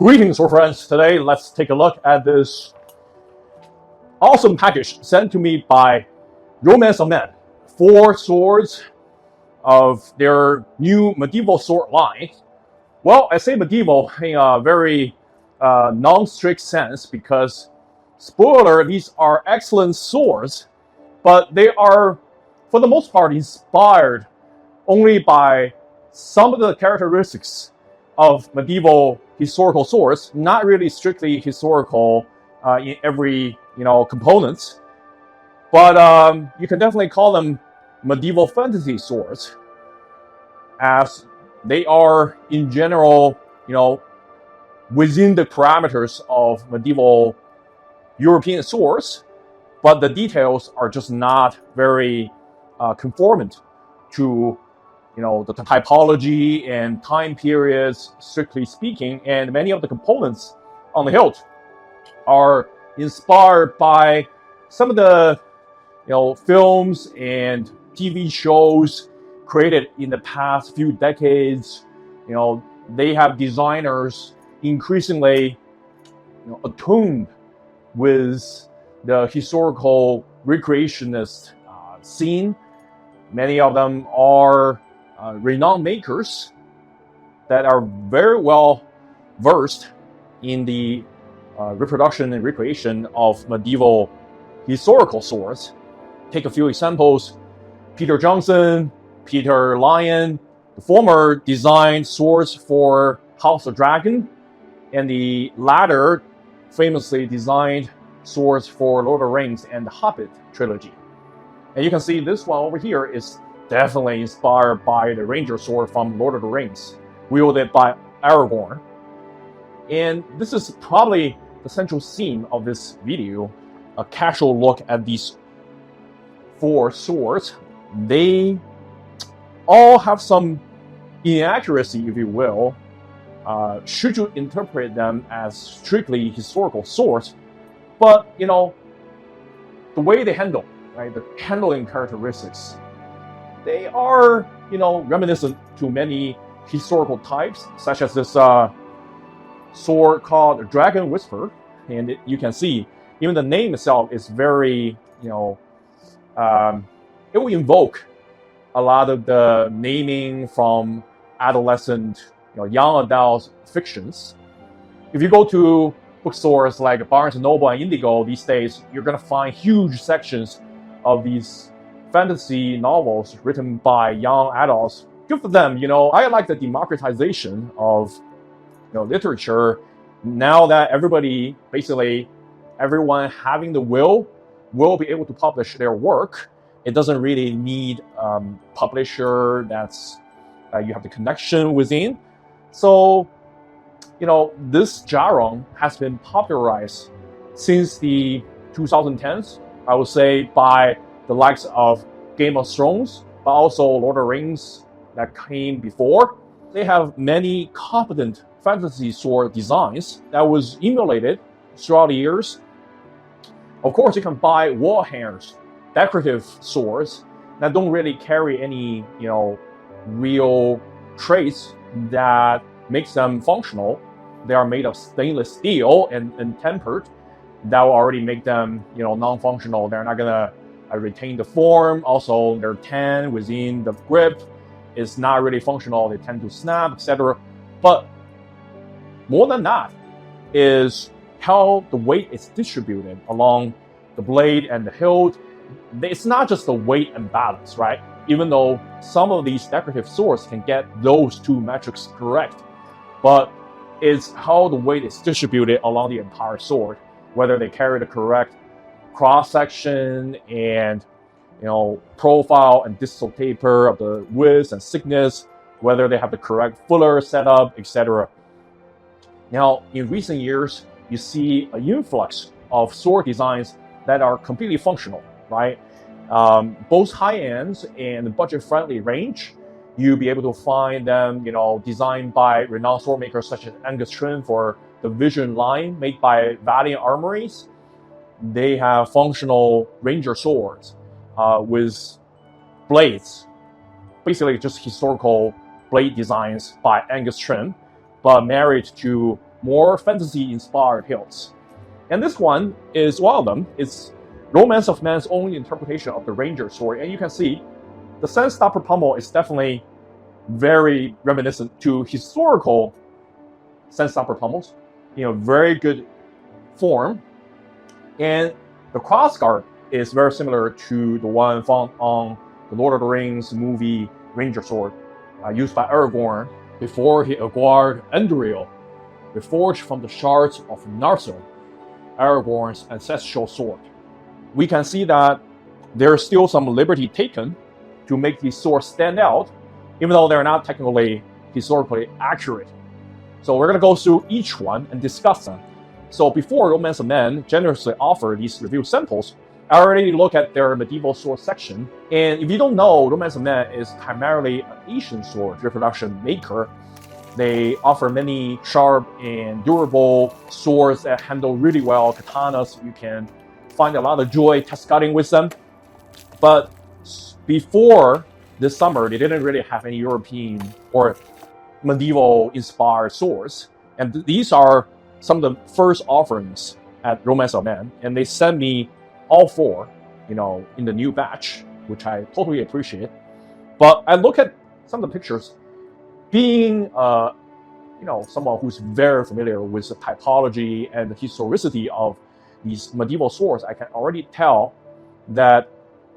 Greetings, sword friends. Today, let's take a look at this awesome package sent to me by Romance of Men. 4 swords of their new medieval sword line. Well, I say medieval in a very non-strict sense because, spoiler, these are excellent swords, but they are, for the most part, inspired only by some of the characteristics of medieval historical swords, not really strictly historical in every components, but you can definitely call them medieval fantasy swords, as they are in general, within the parameters of medieval European swords, but the details are just not very conformant to the typology and time periods, strictly speaking, and many of the components on the hilt are inspired by some of the films and TV shows created in the past few decades. They have designers increasingly attuned with the historical recreationist scene. Many of them are renowned makers that are very well versed in the reproduction and recreation of medieval historical swords. Take a few examples. Peter Johnson, Peter Lyon, the former designed swords for House of Dragon, and the latter famously designed swords for Lord of the Rings and the Hobbit trilogy. And you can see this one over here is definitely inspired by the Ranger sword from Lord of the Rings, wielded by Aragorn. And this is probably the central theme of this video, a casual look at these 4 swords. They all have some inaccuracy, if you will, should you interpret them as strictly historical swords. But, the way they handle, right, the handling characteristics, they are, reminiscent to many historical types, such as this sword called Dragonwhisper. And you can see, even the name itself is very, it will invoke a lot of the naming from adolescent, young adult fictions. If you go to bookstores like Barnes & Noble and Indigo these days, you're going to find huge sections of these fantasy novels written by young adults. Good for them. I like the democratization of literature. Now that everyone having the will be able to publish their work. It doesn't really need publisher that's you have the connection within. So this genre has been popularized since the 2010s, I would say, by the likes of Game of Thrones, but also Lord of the Rings that came before. They have many competent fantasy sword designs that was emulated throughout the years. Of course, you can buy wall hangers, decorative swords that don't really carry any, real traits that makes them functional. They are made of stainless steel and tempered. That will already make them, non-functional. They're not gonna retain the form. Also, they're tan within the grip. It's not really functional. They tend to snap, etc. But more than that is how the weight is distributed along the blade and the hilt. It's not just the weight and balance, right? Even though some of these decorative swords can get those 2 metrics correct, but it's how the weight is distributed along the entire sword, whether they carry the correct cross-section and profile and distal taper of the width and thickness, whether they have the correct fuller setup, etc. Now, in recent years, you see an influx of sword designs that are completely functional, right? Both high-ends and budget-friendly range, you'll be able to find them, designed by renowned sword makers such as Angus Trim for the Vision line made by Valiant Armories. They have functional ranger swords with blades, basically just historical blade designs by Angus Trim, but married to more fantasy-inspired hilts. And this one is one of them. It's Romance of Man's own interpretation of the Ranger sword. And you can see the sandstopper pommel is definitely very reminiscent to historical sandstopper pommels, very good form. And the crossguard is very similar to the one found on the Lord of the Rings movie Ranger sword, used by Aragorn before he acquired Anduril, reforged from the shards of Narsil, Aragorn's ancestral sword. We can see that there's still some liberty taken to make these swords stand out, even though they're not technically historically accurate. So we're going to go through each one and discuss them. So before Romance of Man generously offered these review samples, I already looked at their medieval sword section. And if you don't know, Romance of Man is primarily an Asian sword reproduction maker. They offer many sharp and durable swords that handle really well, katanas. You can find a lot of joy test cutting with them. But before this summer, they didn't really have any European or medieval inspired swords. And these are some of the first offerings at Romance of Man. And they sent me all four, in the new batch, which I totally appreciate. But I look at some of the pictures, being someone who's very familiar with the typology and the historicity of these medieval swords, I can already tell that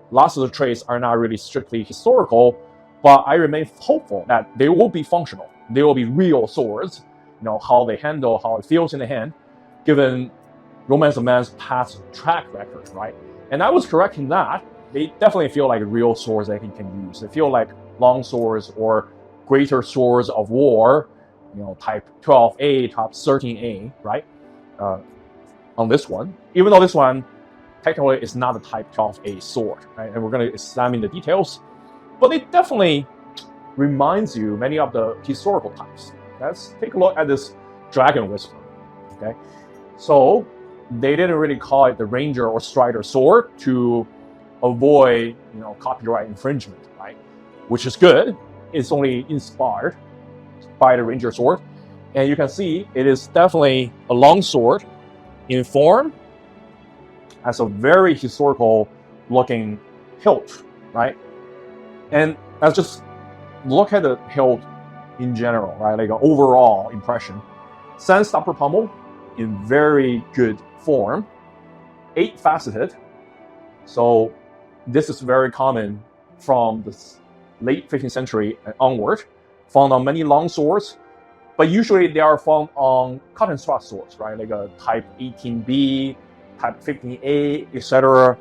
lots of the traits are not really strictly historical, but I remain hopeful that they will be functional. They will be real swords, how they handle, how it feels in the hand, given Romance of Man's past track record, right? And I was correct in that. They definitely feel like real swords that he can use. They feel like long swords or greater swords of war, type 12A, type 13A, right? On this one, even though this one technically is not a type 12A sword, right? And we're going to examine the details, but it definitely reminds you many of the historical types. Let's take a look at this Dragonwhisper, okay? So they didn't really call it the Ranger or Strider sword to avoid, copyright infringement, right? Which is good. It's only inspired by the Ranger sword. And you can see it is definitely a long sword in form, has a very historical looking hilt, right? And let's just look at the hilt in general, right? Like an overall impression. Sandstopper pommel in very good form, 8-faceted. So this is very common from the late 15th century and onward, found on many long swords, but usually they are found on cotton strap swords, right? Like a type 18B, type 15A, etc.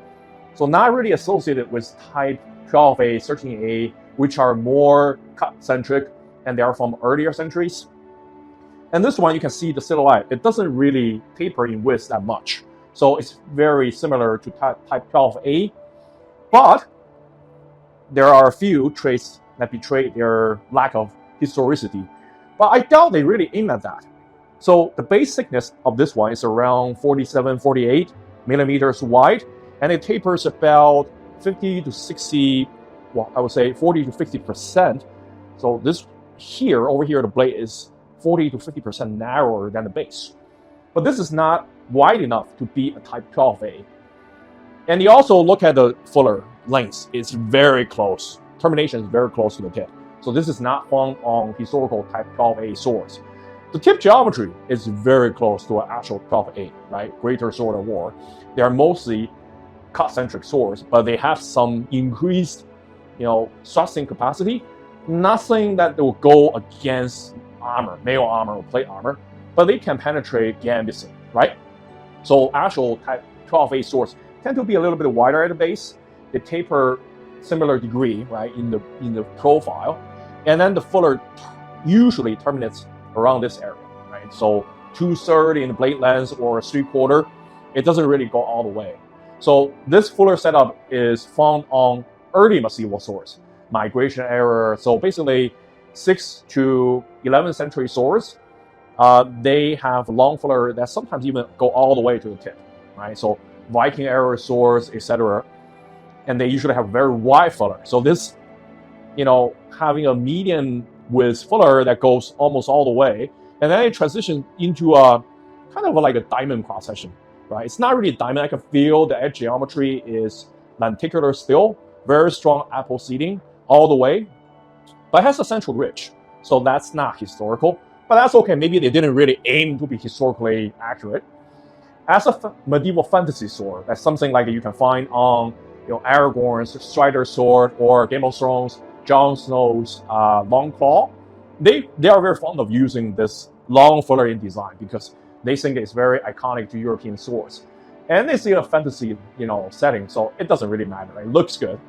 So not really associated with type 12A, 13A, which are more cut-centric, and they are from earlier centuries. And this one, you can see the silhouette. It doesn't really taper in width that much. So it's very similar to type 12A, but there are a few traits that betray their lack of historicity. But I doubt they really aim at that. So the base thickness of this one is around 47, 48 millimeters wide, and it tapers about 50 to 60, well, I would say 40 to 50%. So this here, over here, the blade is 40 to 50% narrower than the base. But this is not wide enough to be a type 12A. And you also look at the fuller length. It's very close. Termination is very close to the tip. So this is not found on historical type 12A swords. The tip geometry is very close to an actual 12A, right? Greater sword of war. They are mostly cut-centric swords, but they have some increased, thrusting capacity. Nothing that will go against armor, mail armor or plate armor, but they can penetrate gambits, right? So actual type 12A swords tend to be a little bit wider at the base. They taper similar degree, right, in the profile, and then the fuller usually terminates around this area, right? So 2/3 in the blade length or 3/4, it doesn't really go all the way. So this fuller setup is found on early medieval swords, migration era. So basically 6th to 11th century swords, they have long fuller that sometimes even go all the way to the tip, right? So Viking era swords, etc. And they usually have very wide fuller. So this, having a medium with fuller that goes almost all the way, and then it transitioned into a kind of like a diamond cross section, right? It's not really a diamond. I can feel the edge geometry is lenticular still, very strong apple seating all the way, but it has a central ridge, so that's not historical. But that's okay. Maybe they didn't really aim to be historically accurate. As a medieval fantasy sword, that's something like you can find on Aragorn's Strider's sword or Game of Thrones, Jon Snow's long claw. They are very fond of using this long fuller in design because they think it's very iconic to European swords. And they see a fantasy setting, so it doesn't really matter. It looks good,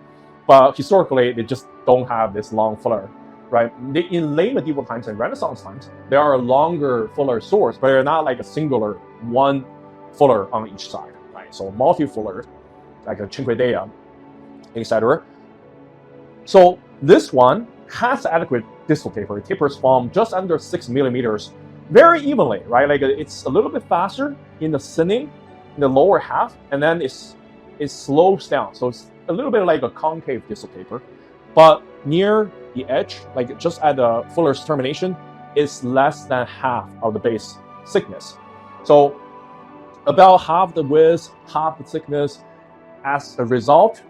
but historically they just don't have this long fuller, right? In late medieval times and Renaissance times, there are longer fuller swords, but they're not like a singular one fuller on each side, right? So multi-fuller, like a cinque dea, etc. So this one has adequate distal taper. It tapers from just under 6 millimeters very evenly, right? Like it's a little bit faster in the thinning, in the lower half, and then it slows down. So it's a little bit like a concave distal taper, but near the edge, like just at the fuller's termination, is less than half of the base thickness. So about half the width, half the thickness. As a result,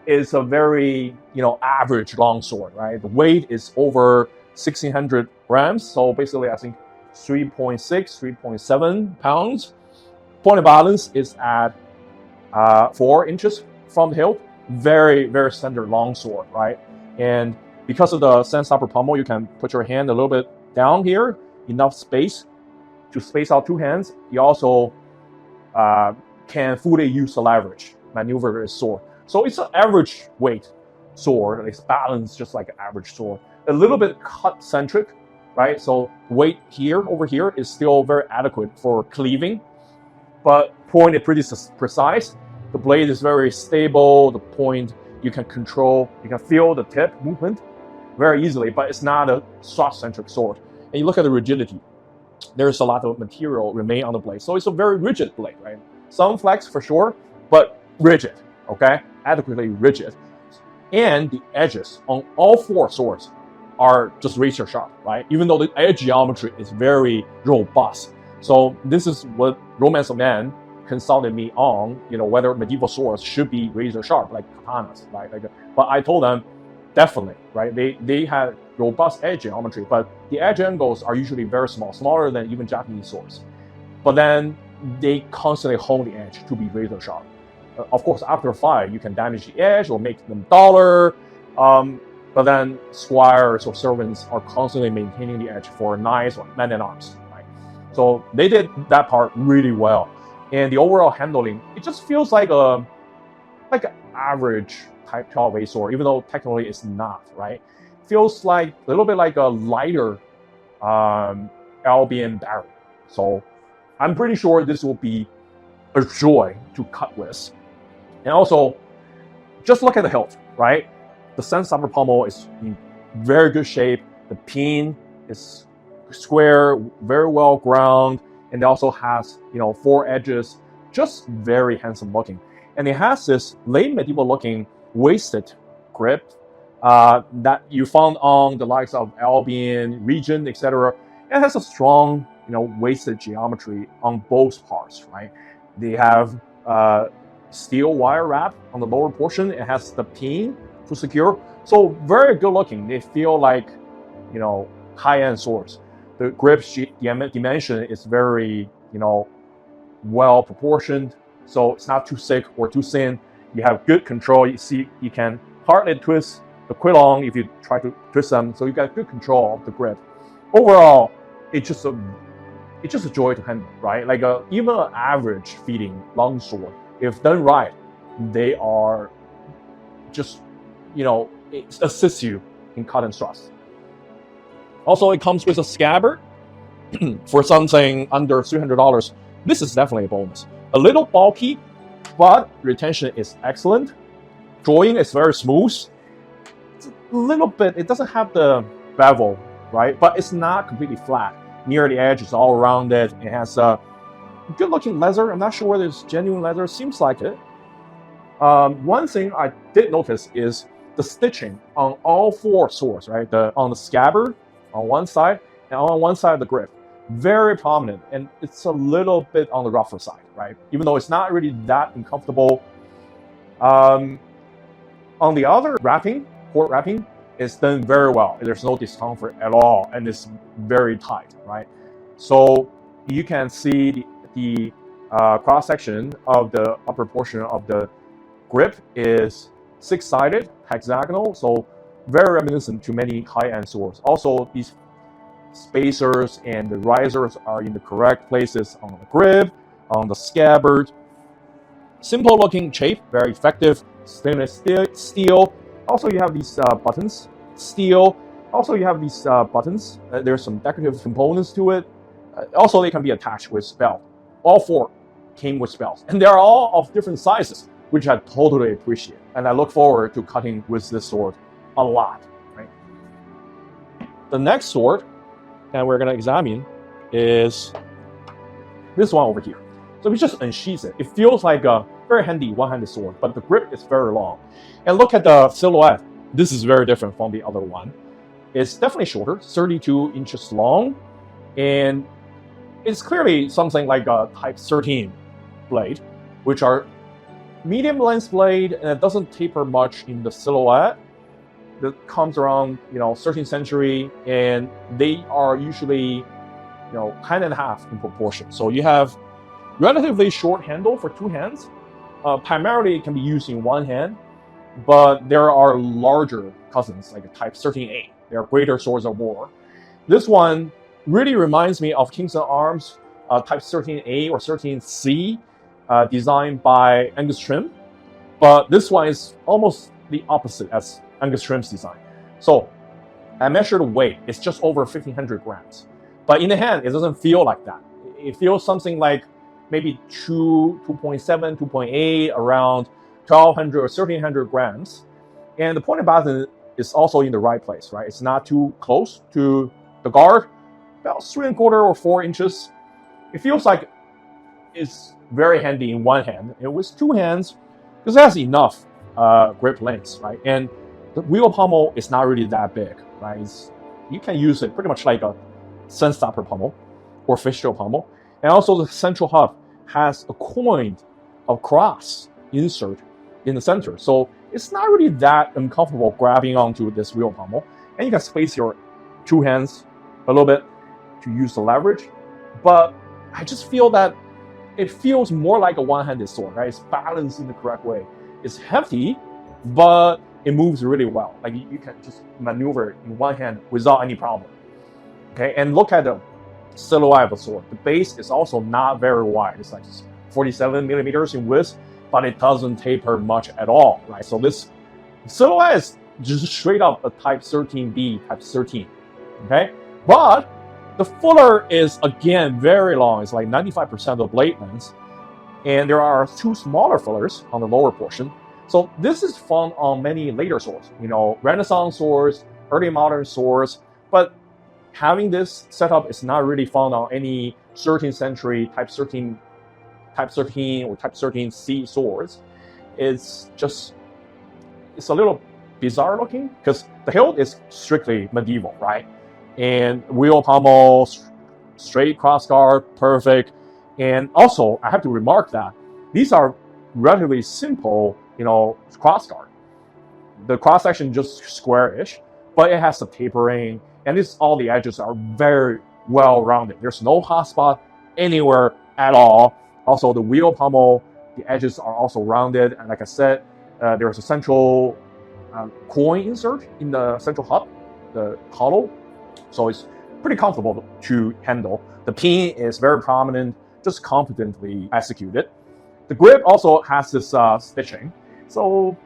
is a very average longsword, right? The weight is over 1,600 grams, so basically I think 3.6, 3.7 pounds. Point of balance is at 4 inches from the hilt. Very, very standard longsword, right? And because of the sandstopper pommel, you can put your hand a little bit down here, enough space to space out two hands. You also can fully use the leverage, maneuver this sword. So it's an average weight sword. It's balanced just like an average sword. A little bit cut centric, right? So weight here, over here, is still very adequate for cleaving, but point is pretty precise. The blade is very stable. The point you can control, you can feel the tip movement very easily, but it's not a soft-centric sword. And you look at the rigidity. There's a lot of material remain on the blade. So it's a very rigid blade, right? Some flex for sure, but rigid, okay? Adequately rigid. And the edges on all four swords are just razor sharp, right? Even though the edge geometry is very robust. So this is what Romance of Man consulted me on, whether medieval swords should be razor sharp, like katanas, right? But I told them, definitely, right? They had robust edge geometry, but the edge angles are usually very small, smaller than even Japanese swords. But then they constantly hone the edge to be razor sharp. Of course, after a fight, you can damage the edge or make them duller. But then squires or servants are constantly maintaining the edge for knights or men-at-arms, right? So they did that part really well. And the overall handling, it just feels like an average Type 12A sword, even though technically it's not, right? Feels like a little bit like a lighter Albion Barry. So I'm pretty sure this will be a joy to cut with. And also, just look at the hilt, right? The sandstopper pommel is in very good shape. The pin is square, very well ground, and it also has, 4 edges, just very handsome looking. And it has this late medieval looking wasted grip that you found on the likes of Albion, Regent, etc. It has a strong, wasted geometry on both parts, right? They have steel wire wrap on the lower portion. It has the pin to secure. So very good looking. They feel like, high-end swords. The grip dimension is very, well proportioned. So it's not too thick or too thin. You have good control. You see, you can hardly twist the quillon if you try to twist them. So you got good control of the grip. Overall, it's just a joy to handle, right? Like even an average feeding longsword, if done right, they are just, it assists you in cut and thrust. Also, it comes with a scabbard for something under $300. This is definitely a bonus. A little bulky, but retention is excellent. Drawing is very smooth. It's a little bit, it doesn't have the bevel, right? But it's not completely flat. Near the edge, it's all rounded. It has a good looking leather. I'm not sure whether it's genuine leather. Seems like it. One thing I did notice is the stitching on all 4 swords, right? On the scabbard on one side and on one side of the grip. very prominent, and it's a little bit on the rougher side, right? Even though it's not really that uncomfortable. On the other wrapping, port wrapping, it's done very well. There's no discomfort at all, and it's very tight, right? So you can see the cross section of the upper portion of the grip is six-sided, hexagonal, so very reminiscent to many high-end swords. Also, these spacers and the risers are in the correct places on the grip, on the scabbard. Simple looking shape, very effective, stainless steel. Also, you have these buttons, steel. Also, you have these buttons. There's some decorative components to it. Also, they can be attached with belt. All four came with belts, and they are all of different sizes, which I totally appreciate. And I look forward to cutting with this sword a lot. Right? The next sword that we're going to examine is this one over here. So we just unsheath it. It feels like a very handy one-handed sword, but the grip is very long. And look at the silhouette. This is very different from the other one. It's definitely shorter, 32 inches long, and it's clearly something like a Type 13 blade, which are medium length blade, and it doesn't taper much in the silhouette. That comes around, 13th century, and they are usually, hand and a half in proportion. So you have relatively short handle for two hands. Primarily, it can be used in one hand, but there are larger cousins, like a Type 13A. They are greater swords of war. This one really reminds me of Kingston Arms Type 13A or 13C, designed by Angus Trim, but this one is almost the opposite as Angus Trim's design. So I measured the weight, it's just over 1,500 grams. But in the hand, it doesn't feel like that. It feels something like maybe 2.7, 2.8, around 1,200 or 1,300 grams. And the pointed button is also in the right place, right? It's not too close to the guard, about 3¼ or 4 inches. It feels like it's very handy in one hand. And with two hands, because it has enough grip length, right? And the wheel pommel is not really that big, right? You can use it pretty much like a sun stopper pommel or fishtail pommel. And also the central hub has a coin of cross insert in the center. So it's not really that uncomfortable grabbing onto this wheel pommel. And you can space your two hands a little bit to use the leverage. But I just feel that it feels more like a one-handed sword, right? It's balanced in the correct way. It's hefty, but it moves really well. Like you can just maneuver in one hand without any problem. Okay, and look at the silhouette of the sword. The base is also not very wide. It's like 47 millimeters in width, but it doesn't taper much at all, right? So this silhouette is just straight up a Type 13B, Type 13, okay? But the fuller is, again, very long. It's like 95% of the blade length. And there are two smaller fullers on the lower portion. So this is found on many later swords, Renaissance swords, early modern swords, but having this setup is not really found on any 13th century Type 13 or Type 13C swords. It's a little bizarre looking because the hilt is strictly medieval, right? And wheel pommel, straight crossguard, perfect. And also, I have to remark that these are relatively simple, crossguard. The cross section just square-ish, but it has the tapering, and all the edges are very well rounded. There's no hot spot anywhere at all. Also, the wheel pommel, the edges are also rounded, and like I said, there's a central coin insert in the central hub, the hollow, so it's pretty comfortable to handle. The pin is very prominent, just competently executed. The grip also has this stitching, so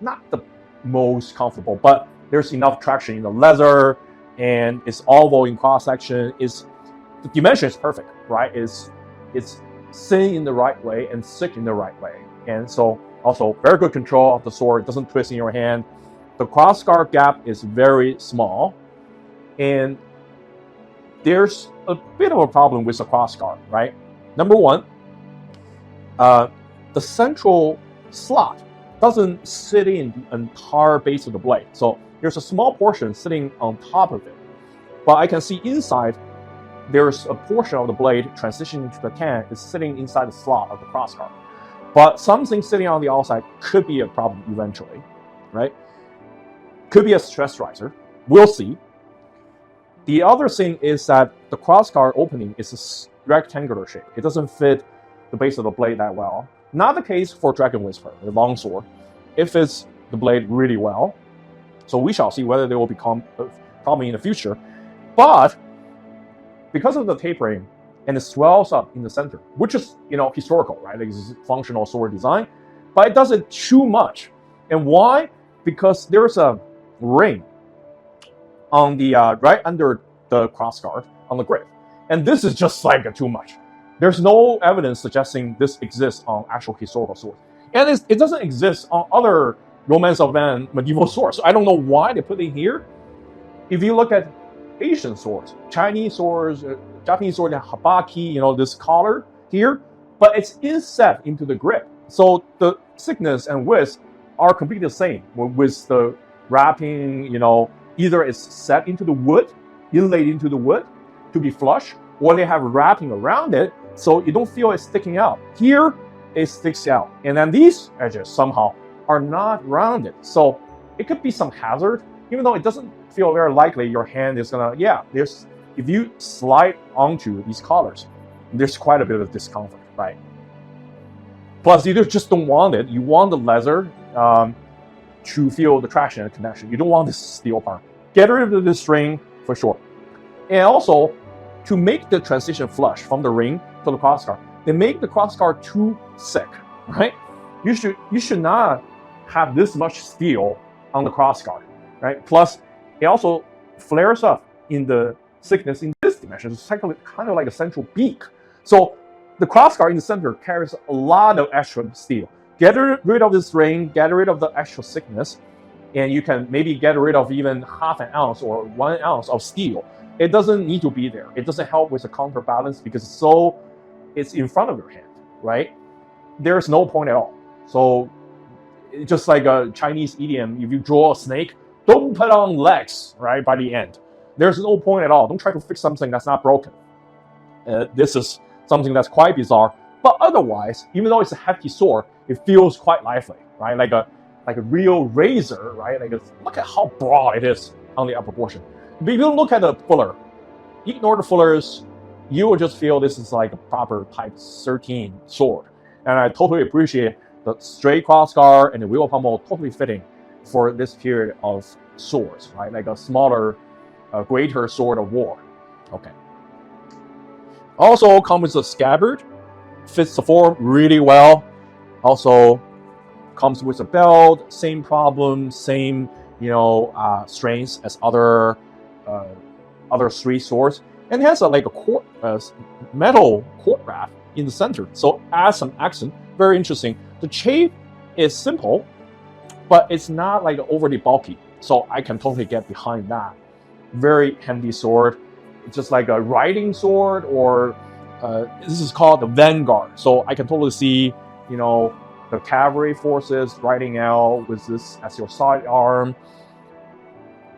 not the most comfortable, but there's enough traction in the leather, and it's oval in cross section. The dimension is perfect, right? It's thin in the right way and thick in the right way, and so also very good control of the sword. It doesn't twist in your hand. The crossguard gap is very small, and there's a bit of a problem with the crossguard, right? Number one, the central slot doesn't sit in the entire base of the blade. So there's a small portion sitting on top of it. But I can see inside there's a portion of the blade transitioning to the can is sitting inside the slot of the crossguard. But something sitting on the outside could be a problem eventually, right? Could be a stress riser. We'll see. The other thing is that the crossguard opening is a rectangular shape. It doesn't fit the base of the blade that well. Not the case for Dragonwhisper, the longsword. It fits the blade really well. So we shall see whether they will become a problem in the future. But because of the tapering and it swells up in the center, which is historical, right? Like it's functional sword design, but it does it too much. And why? Because there's a ring on the right under the crossguard on the grip, and this is just like too much. There's no evidence suggesting this exists on actual historical swords, and it doesn't exist on other Romance of Man medieval swords. So I don't know why they put it here. If you look at Asian swords, Chinese swords, Japanese sword, habaki, this collar here, but it's inset into the grip. So the thickness and width are completely the same with the wrapping, either it's set into the wood, inlaid into the wood to be flush, or they have wrapping around it so you don't feel it sticking out. Here, it sticks out. And then these edges somehow are not rounded. So it could be some hazard, even though it doesn't feel very likely your hand is gonna, if you slide onto these collars, there's quite a bit of discomfort, right? Plus, you just don't want it. You want the leather to feel the traction and connection. You don't want this steel part. Get rid of this ring for sure. And also, to make the transition flush from the ring to the crossguard, they make the crossguard too thick, right? You should not have this much steel on the crossguard, right? Plus, it also flares up in the thickness in this dimension. It's kind of like a central beak. So the crossguard in the center carries a lot of extra steel. Get rid of this ring, get rid of the extra thickness, and you can maybe get rid of even half an ounce or 1 ounce of steel. It doesn't need to be there. It doesn't help with the counterbalance because it's in front of your hand, right? There's no point at all. So just like a Chinese idiom, if you draw a snake, don't put on legs, right, by the end. There's no point at all. Don't try to fix something that's not broken. This is something that's quite bizarre. But otherwise, even though it's a hefty sword, it feels quite lively, right? Like a real razor, right? Look at how broad it is on the upper portion. But if you look at the fuller, ignore the fullers, you will just feel this is like a proper Type 13 sword. And I totally appreciate the straight crossguard and the wheel pommel totally fitting for this period of swords, right? Like a smaller, greater sword of war. Okay. Also comes with a scabbard, fits the form really well. Also comes with a belt, same problem, same strengths as other street swords, and it has a metal cord wrap in the center, so adds some accent. Very interesting. The shape is simple, but it's not like overly bulky, so I can totally get behind that. Very handy sword. It's just like a riding sword, or this is called the Vanguard. So I can totally see, the cavalry forces riding out with this as your sidearm,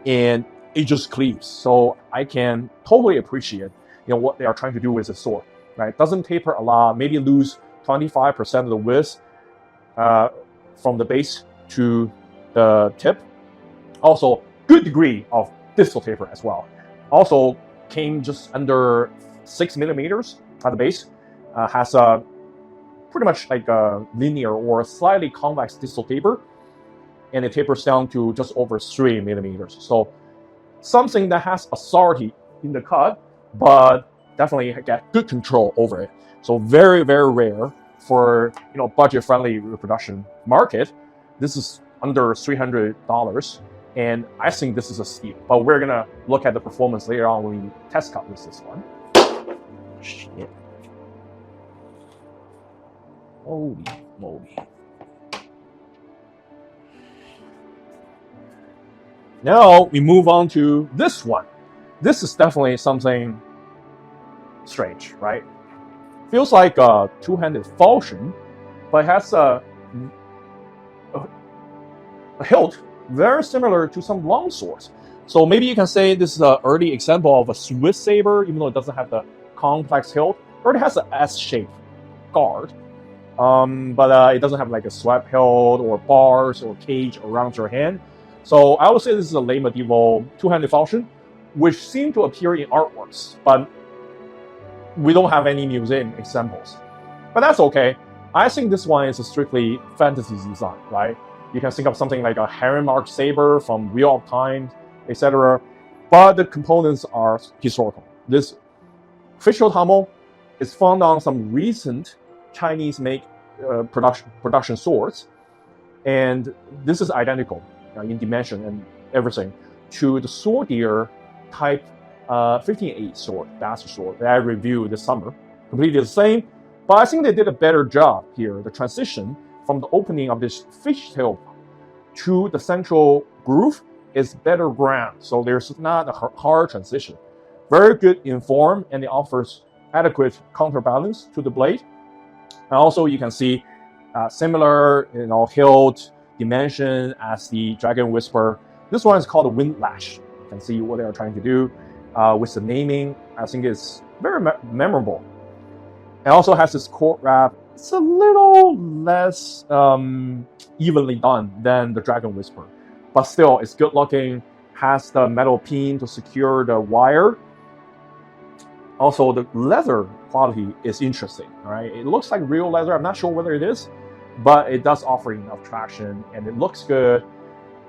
and it just cleaves. So I can totally appreciate, what they are trying to do with the sword, right? Doesn't taper a lot, maybe lose 25% of the width from the base to the tip. Also, good degree of distal taper as well. Also came just under 6 millimeters at the base. Has a pretty much like a linear or slightly convex distal taper, and it tapers down to just over 3 millimeters. So something that has authority in the cut, but definitely get good control over it. So very, very rare for budget-friendly reproduction market. This is under $300, and I think this is a steal. But we're gonna look at the performance later on when we test cut with this one. Shit. Holy moly. Now we move on to this one. This is definitely something strange, right? Feels like a two-handed falchion, but has a hilt very similar to some long swords. So maybe you can say this is an early example of a Swiss saber, even though it doesn't have the complex hilt, or it has an S-shaped guard. But it doesn't have like a swept hilt or bars or cage around your hand. So I would say this is a late medieval two-handed falchion, which seem to appear in artworks, but we don't have any museum examples. But that's okay. I think this one is a strictly fantasy design, right? You can think of something like a harem-arc saber from Wheel of Time, etc. But the components are historical. This official Tamil is found on some recent Chinese-made production swords, and this is identical in dimension and everything to the sword deer type 15-8 sword, bastard sword that I reviewed this summer. Completely the same, but I think they did a better job here. The transition from the opening of this fishtail to the central groove is better ground, so there's not a hard transition. Very good in form, and it offers adequate counterbalance to the blade. And also, you can see similar, hilt dimension as the Dragonwhisper. This one is called a Windlash. You can see what they are trying to do with the naming. I think it's very memorable. It also has this cord wrap. It's a little less evenly done than the Dragonwhisper, but still, it's good looking. Has the metal pin to secure the wire. Also, the leather quality is interesting, right? It looks like real leather. I'm not sure whether it is, but it does offer enough traction, and it looks good.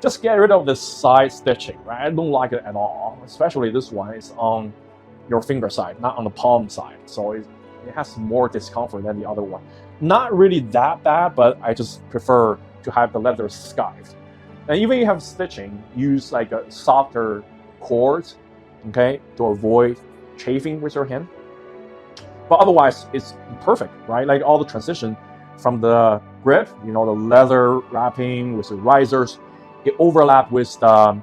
Just get rid of the side stitching, right? I don't like it at all, especially this one is on your finger side, not on the palm side. So it has more discomfort than the other one. Not really that bad, but I just prefer to have the leather skived. And even if you have stitching, use like a softer cord, okay, to avoid chafing with your hand. But otherwise, it's perfect, right? Like all the transition from the grip, the leather wrapping with the risers, it overlaps with the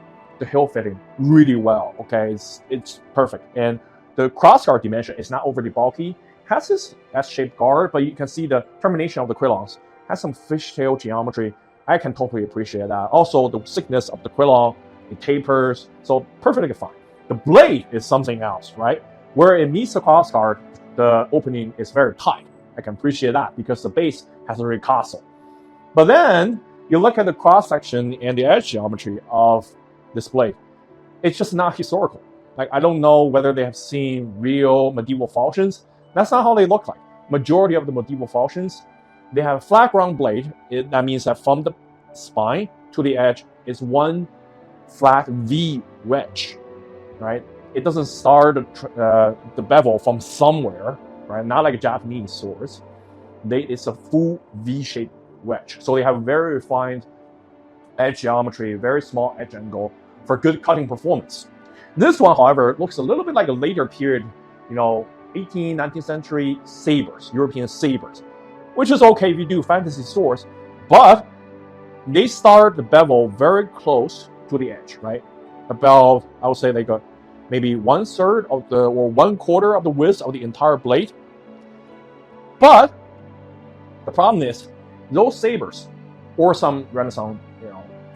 hilt fitting really well, okay? It's perfect. And the crossguard dimension is not overly bulky. Has this S-shaped guard, but you can see the termination of the quillons has some fishtail geometry. I can totally appreciate that. Also, the thickness of the quillon, it tapers, so perfectly fine. The blade is something else, right? Where it meets the crossguard, the opening is very tight. I can appreciate that because the base has a ricasso. But then you look at the cross section and the edge geometry of this blade. It's just not historical. Like, I don't know whether they have seen real medieval falchions. That's not how they look like. Majority of the medieval falchions, they have a flat ground blade. That means that from the spine to the edge is one flat V wedge, right? It doesn't start the bevel from somewhere, right? Not like Japanese swords. It's a full V-shaped wedge. So they have very refined edge geometry, very small edge angle for good cutting performance. This one, however, looks a little bit like a later period, 18th, 19th century sabers, European sabers, which is okay if you do fantasy swords, but they start the bevel very close to the edge, right? About, I would say, like maybe 1/3 of or 1/4 of the width of the entire blade. But the problem is, those sabers, or some Renaissance,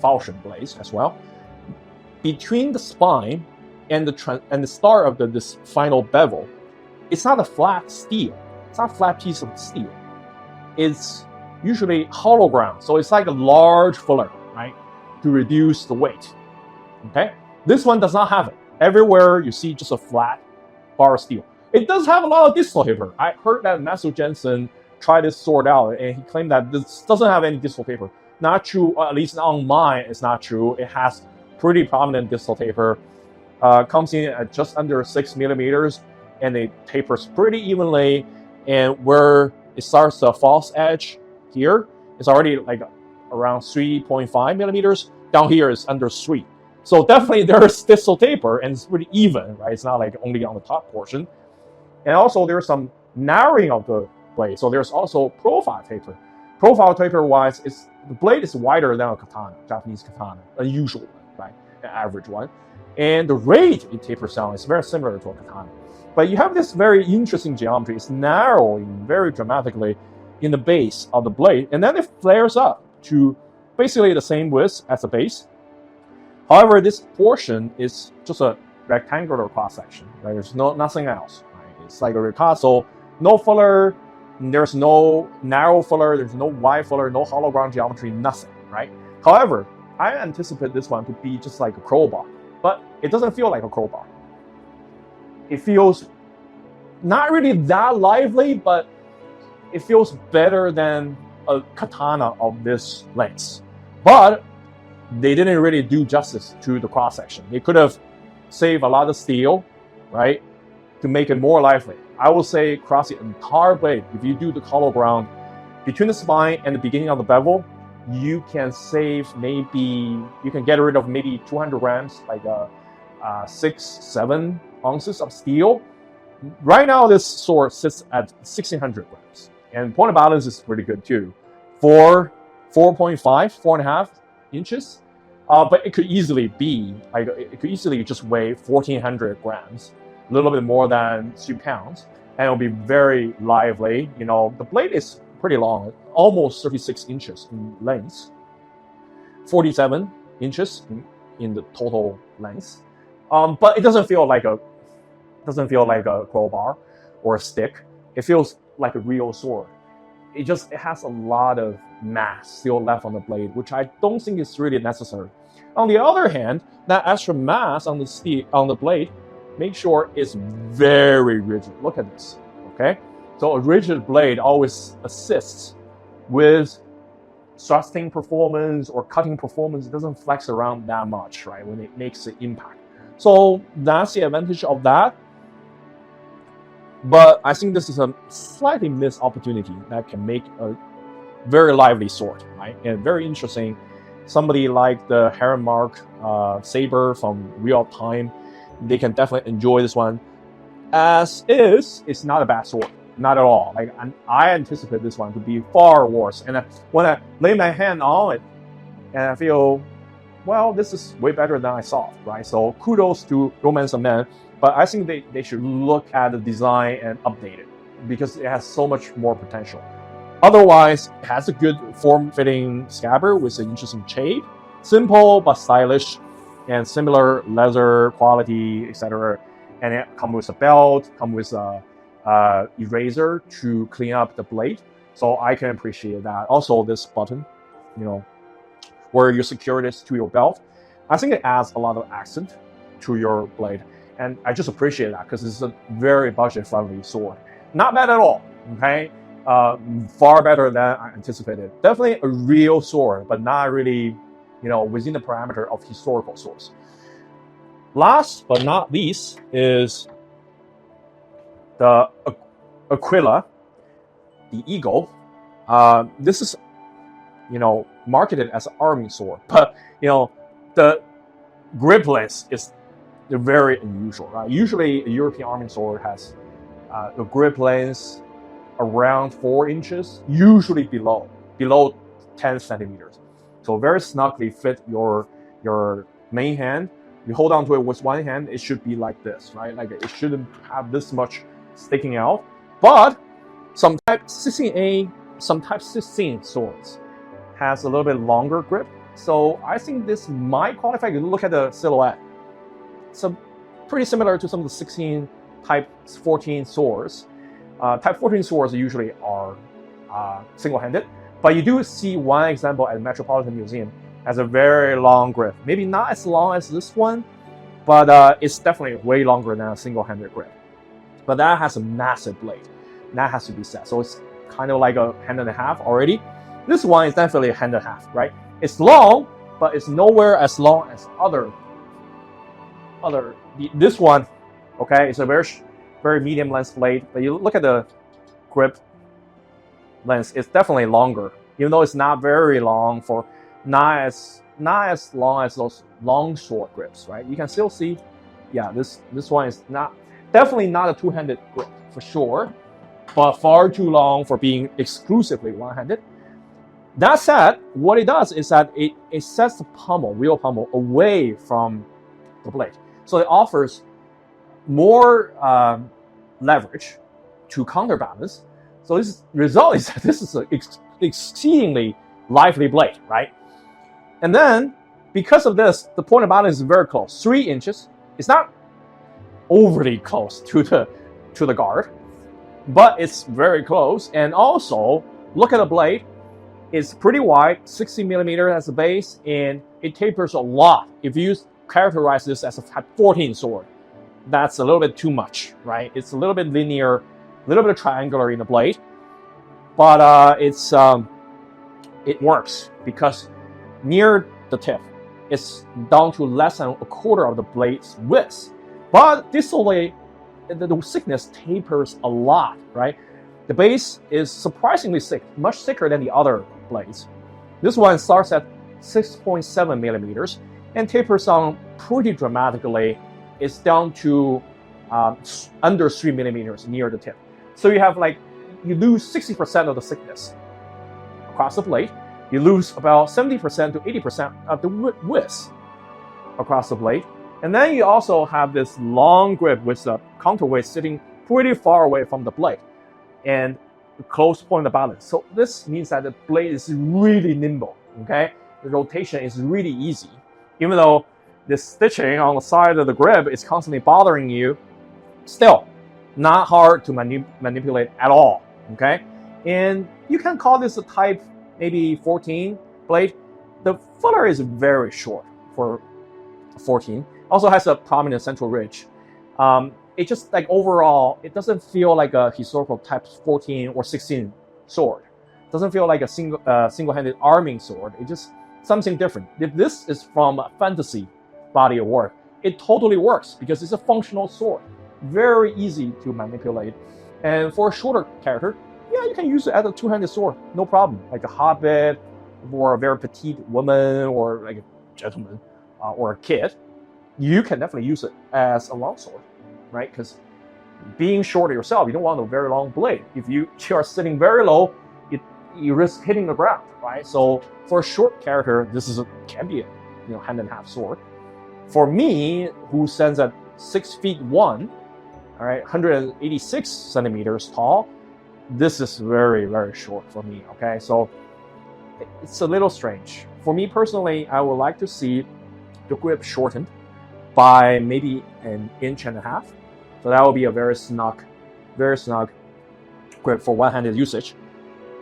falchion blades as well, between the spine and the start of this final bevel, it's not a flat steel. It's not a flat piece of steel. It's usually hollow ground, so it's like a large filler, right, to reduce the weight. Okay, this one does not have it. Everywhere you see just a flat bar of steel. It does have a lot of distal taper. I heard that Matthew Jensen tried this sword out, and he claimed that this doesn't have any distal taper. Not true, or at least on mine, it's not true. It has pretty prominent distal taper. Comes in at just under 6 millimeters, and it tapers pretty evenly. And where it starts the false edge here, it's already like around 3.5 millimeters. Down here is under 3. So definitely there's distal taper, and it's pretty even, right? It's not like only on the top portion. And also there's some narrowing of the blade. So there's also profile taper. Profile taper wise, the blade is wider than a katana, Japanese katana, a usual one, right? An average one. And the rate it tapers down is very similar to a katana. But you have this very interesting geometry. It's narrowing very dramatically in the base of the blade, and then it flares up to basically the same width as the base. However, this portion is just a rectangular cross section, right? There's nothing else, right? It's like a ricasso, no fuller, there's no narrow fuller, there's no wide fuller, no hollow ground geometry, nothing, right? However, I anticipate this one to be just like a crowbar, but it doesn't feel like a crowbar. It feels not really that lively, but it feels better than a katana of this length. But they didn't really do justice to the cross section. They could have saved a lot of steel, right, to make it more lively. I will say across the entire blade, if you do the hollow ground between the spine and the beginning of the bevel, you can save maybe, you can get rid of maybe 200 grams, like 6-7 ounces of steel. Right now, this sword sits at 1,600 grams, and point of balance is pretty good too. 4.5 inches, but it could easily be like it could easily just weigh 1,400 grams, a little bit more than 2 pounds, and it'll be very lively. You know, the blade is pretty long, almost 36 inches in length, 47 inches in the total length. But it doesn't feel like a crowbar or a stick. It feels like a real sword. It has a lot of mass still left on the blade, which I don't think is really necessary. On the other hand, that extra mass on the blade, make sure it's very rigid. Look at this, okay? So a rigid blade always assists with thrusting performance or cutting performance. It doesn't flex around that much, right, when it makes the impact. So that's the advantage of that. But I think this is a slightly missed opportunity that can make a very lively sword, right? And very interesting. Somebody like the Heron Mark saber from Real Time, they can definitely enjoy this one. As is, it's not a bad sword, not at all. Like I anticipate this one to be far worse. And when I lay my hand on it, and I feel, well, this is way better than I thought, right? So kudos to Romance of Man. But I think they should look at the design and update it because it has so much more potential. Otherwise, it has a good form-fitting scabbard with an interesting shape, simple but stylish, and similar leather quality, etc. And it comes with a belt, comes with a eraser to clean up the blade. So I can appreciate that. Also, this button, you know, where you secure this to your belt, I think it adds a lot of accent to your blade. And I just appreciate that because it's a very budget-friendly sword. Not bad at all, okay? Far better than I anticipated. Definitely a real sword, but not really, you know, within the parameter of historical swords. Last but not least is the Aquilla, the eagle. This is, you know, marketed as an army sword, but, you know, the grip length is very unusual, right? Usually a European army sword has a grip length around 4 inches, usually below 10 centimeters. So very snugly fit your main hand. You hold on to it with one hand, it should be like this, right? Like it shouldn't have this much sticking out. But some type 16A, some type 16 swords has a little bit longer grip. So I think this might qualify. You look at the silhouette. So pretty similar to some of the 16 type 14 swords. Type 14 swords usually are single-handed, but you do see one example at the Metropolitan Museum has a very long grip. Maybe not as long as this one, but it's definitely way longer than a single-handed grip. But that has a massive blade. That has to be said. So it's kind of like a hand and a half already. This one is definitely a hand and a half, right? It's long, but it's nowhere as long as this one. Okay, it's a very medium length blade, but you look at the grip length, it's definitely longer, even though it's not very long, for not as long as those long sword grips, right? You can still see, yeah, this one is definitely not a two-handed grip for sure, but far too long for being exclusively one-handed. That said, what it does is that it sets the real pommel away from the blade. So it offers more leverage to counterbalance. So this result is that this is an exceedingly lively blade, right? And then because of this, the point of balance is very close, 3 inches. It's not overly close to the guard, but it's very close. And also, look at the blade. It's pretty wide, 60 millimeter as a base, and it tapers a lot. If you characterize this as a type 14 sword, that's a little bit too much, right? It's a little bit linear, a little bit triangular in the blade, but it works because near the tip, it's down to less than a quarter of the blade's width. But distally, the thickness tapers a lot, right? The base is surprisingly thick, much thicker than the other blades. This one starts at 6.7 millimeters and tapers down pretty dramatically. It's down to under 3 millimeters near the tip. So you have you lose 60% of the thickness across the blade. You lose about 70% to 80% of the width across the blade. And then you also have this long grip with the counterweight sitting pretty far away from the blade and close point of balance. So this means that the blade is really nimble, okay? The rotation is really easy. Even though the stitching on the side of the grip is constantly bothering you, still not hard to manipulate at all, okay? And you can call this a type maybe 14 blade. The footer is very short for 14. Also has a prominent central ridge. It just overall, it doesn't feel like a historical type 14 or 16 sword. It doesn't feel like a single-handed arming sword. It's just something different. If this is from a fantasy body of work, it totally works because it's a functional sword. Very easy to manipulate. And for a shorter character, yeah, you can use it as a two-handed sword, no problem. Like a hobbit, or a very petite woman, or like a gentleman, or a kid. You can definitely use it as a longsword, right? Because being shorter yourself, you don't want a very long blade. If you are sitting very low, you risk hitting the ground, right? So for a short character, this can be a hand-and-a-half sword. For me, who stands at 6'1", all right, 186 centimeters tall, this is very, very short for me, okay? So it's a little strange. For me personally, I would like to see the grip shortened by maybe 1.5 inches. So that will be a very snug grip for one-handed usage.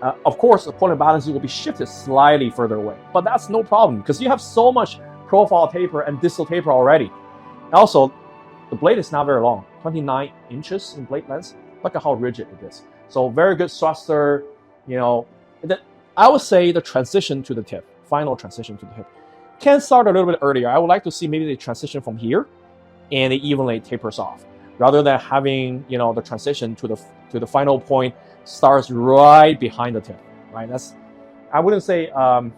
Of course, the point of balance will be shifted slightly further away, but that's no problem because you have so much profile taper and distal taper already. Also, the blade is not very long, 29 inches in blade length. Look at how rigid it is. So very good thruster. I would say the transition to the tip, final transition to the tip, can start a little bit earlier. I would like to see maybe the transition from here and it evenly tapers off, rather than having the transition to the final point starts right behind the tip. Right? I wouldn't say a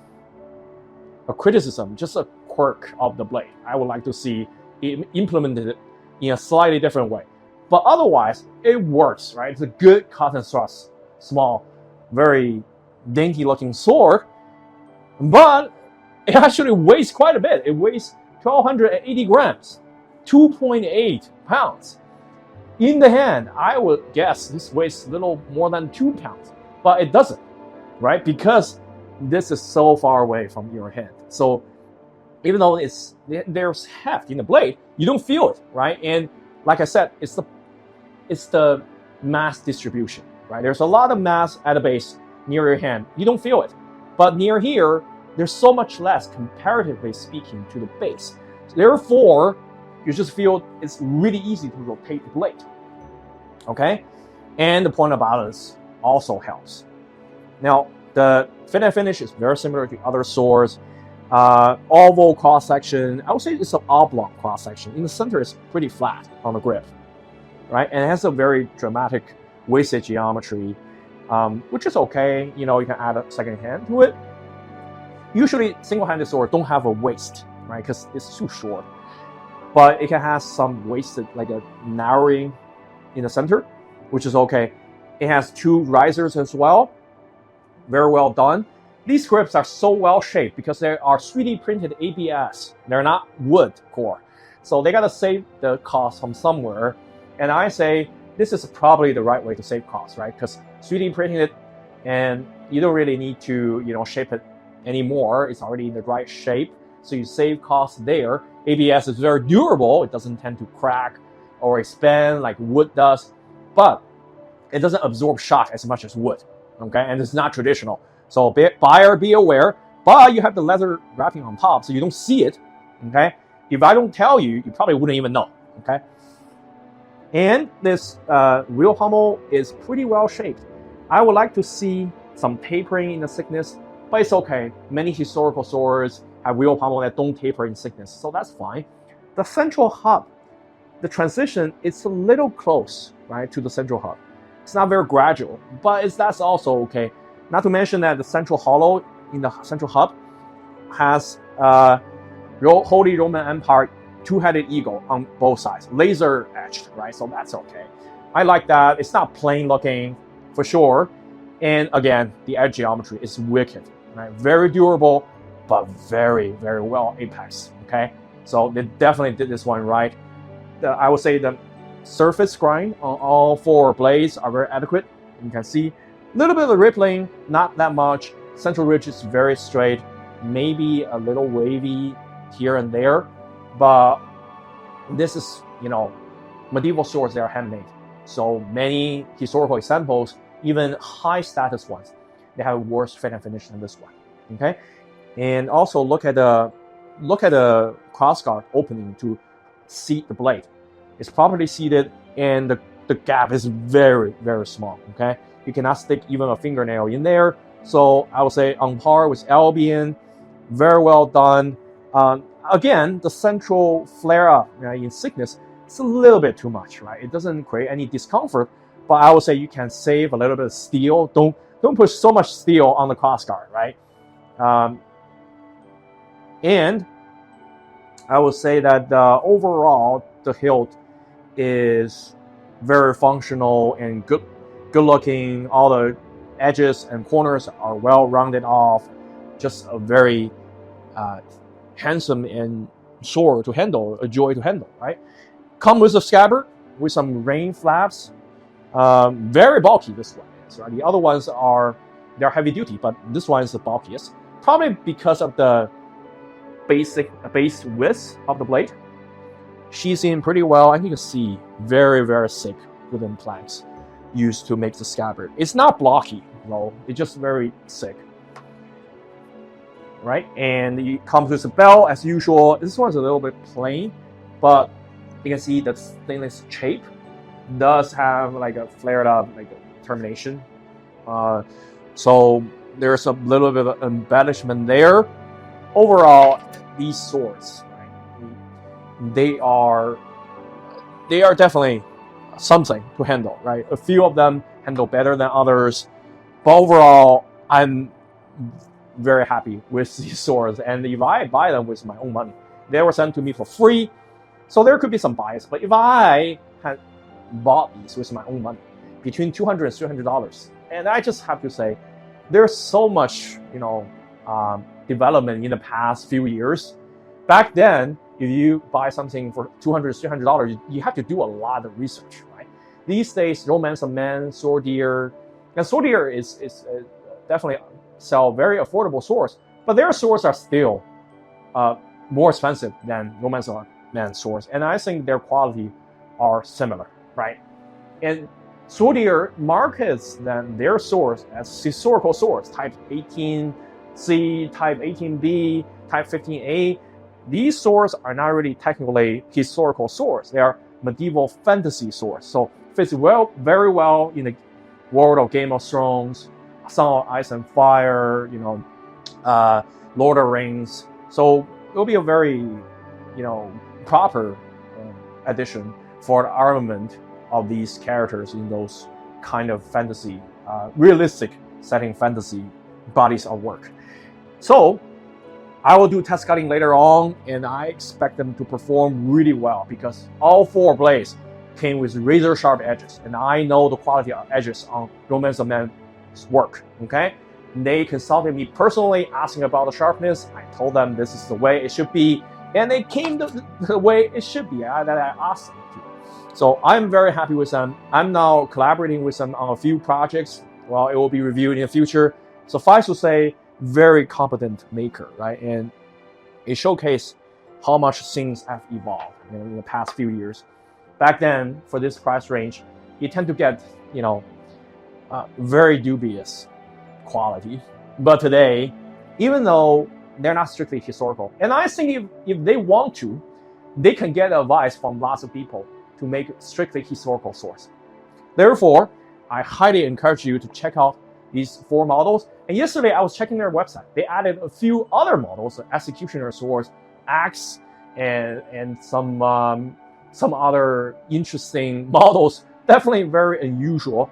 criticism, just a quirk of the blade. I would like to see it implemented in a slightly different way. But otherwise, it works, right? It's a good cotton thrust, small, very dainty-looking sword, but it actually weighs quite a bit. It weighs 1,280 grams, 2.8 pounds. In the hand, I would guess this weighs a little more than 2 pounds, but it doesn't, right? Because this is so far away from your hand. So even though there's heft in the blade, you don't feel it, right? And like I said, it's the mass distribution, right? There's a lot of mass at the base near your hand. You don't feel it. But near here, there's so much less, comparatively speaking, to the base. Therefore, you just feel it's really easy to rotate the blade, okay? And the point of balance also helps. Now, the fit and finish is very similar to other swords. Oval cross-section, I would say it's an oblong cross-section. In the center, it's pretty flat on the grip, right? And it has a very dramatic waisted geometry, which is okay. You can add a second hand to it. Usually, single-handed swords don't have a waist, right? Because it's too short. But it can have some waisted, like a narrowing in the center, which is okay. It has 2 risers as well. Very well done. These grips are so well shaped because they are 3D printed ABS. They're not wood core. So they gotta save the cost from somewhere. And I say this is probably the right way to save costs, right? Because 3D printing it, and you don't really need to shape it anymore. It's already in the right shape. so you save costs there. ABS is very durable. It doesn't tend to crack or expand like wood does, but it doesn't absorb shock as much as wood, okay? And it's not traditional. So buyer, be aware, but you have the leather wrapping on top, so you don't see it, okay? If I don't tell you, you probably wouldn't even know, okay? And this wheel pommel is pretty well shaped. I would like to see some tapering in the thickness, but it's okay. Many historical swords have wheel pommel that don't taper in thickness, so that's fine. The central hub, the transition is a little close, right, to the central hub. It's not very gradual, but that's also okay. Not to mention that the central hollow in the central hub has Holy Roman Empire two-headed eagle on both sides, laser etched, right? So that's okay. I like that. It's not plain looking for sure. And again, the edge geometry is wicked, right? Very durable, but very, very well apex, okay? So they definitely did this one right. I would say the surface grind on all four blades are very adequate. You can see a little bit of the rippling, not that much. Central ridge is very straight, maybe a little wavy here and there, but this is, medieval swords, they are handmade. So many historical examples, even high status ones, they have worse fit and finish than this one, okay? And also look at the crossguard opening to seat the blade. It's properly seated, and the gap is very, very small, okay? You cannot stick even a fingernail in there. So I would say on par with Albion, very well done. Again, the central flare up in thickness, it's a little bit too much, right? It doesn't create any discomfort, but I would say you can save a little bit of steel. Don't push so much steel on the crossguard, right? And I would say that overall, the hilt is very functional and good looking. All the edges and corners are well rounded off. Just a very handsome and sword to handle, a joy to handle, right? Come with a scabbard with some rain flaps. Very bulky, this one is, right? The other ones they're heavy duty, but this one is the bulkiest. Probably because of the base width of the blade. She's in pretty well, and you can see very, very thick wooden planks used to make the scabbard. It's not blocky, though. It's just very thick, right? And it comes with a belt as usual. This one's a little bit plain, but you can see the stainless shape does have like a flared up like a termination. So there's a little bit of embellishment there. Overall, these swords, right, they are definitely something to handle, right? A few of them handle better than others, but overall, I'm very happy with these swords. And if I buy them with my own money, they were sent to me for free, so there could be some bias. But if I had bought these with my own money, between $200 and $300, and I just have to say, there's so much, development in the past few years. Back then, if you buy something for $200, $300, you have to do a lot of research, right? These days, Romance of Man, Swordier, and Swordier is definitely sell very affordable swords, but their swords are still more expensive than Romance of Man swords, and I think their quality are similar, right? And Swordier markets then their swords as historical swords, type 18C, type 18B, type 15A. These swords are not really technically historical swords. They are medieval fantasy swords. So fits very well in the world of Game of Thrones, Song of Ice and Fire, Lord of the Rings. So it'll be a very, proper addition for the armament of these characters in those kind of fantasy, realistic setting fantasy bodies of work. So I will do test cutting later on, and I expect them to perform really well because all four blades came with razor sharp edges, and I know the quality of edges on Romance of Man's work, okay? They consulted me personally asking about the sharpness. I told them this is the way it should be, and they came the way it should be that I asked them to. So I'm very happy with them. I'm now collaborating with them on a few projects. Well, it will be reviewed in the future. Suffice to say, very competent maker, right? it showcases how much things have evolved in the past few years. Back then, for this price range, you tend to get very dubious quality. But today, even though they're not strictly historical, and I think if they want to, they can get advice from lots of people to make strictly historical source. Therefore, I highly encourage you to check out these 4 models. And yesterday I was checking their website. They added a few other models, executioner swords, axe, and some other interesting models. Definitely very unusual,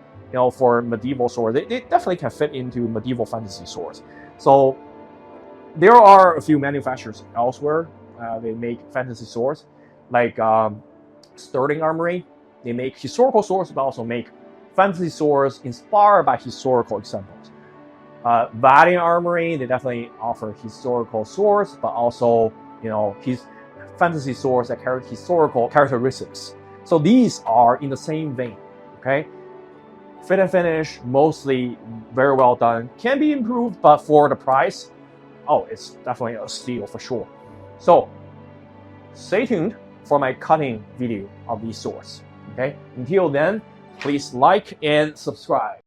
for medieval swords. They definitely can fit into medieval fantasy swords. So there are a few manufacturers elsewhere. They make fantasy swords, like Sterling Armory. They make historical swords, but also make fantasy swords inspired by historical examples. Valiant Armory, they definitely offer historical swords, but also, his fantasy swords that carry historical characteristics. So these are in the same vein, okay? Fit and finish, mostly very well done. Can be improved, but for the price, it's definitely a steal for sure. So stay tuned for my cutting video of these swords, okay? Until then, please like and subscribe.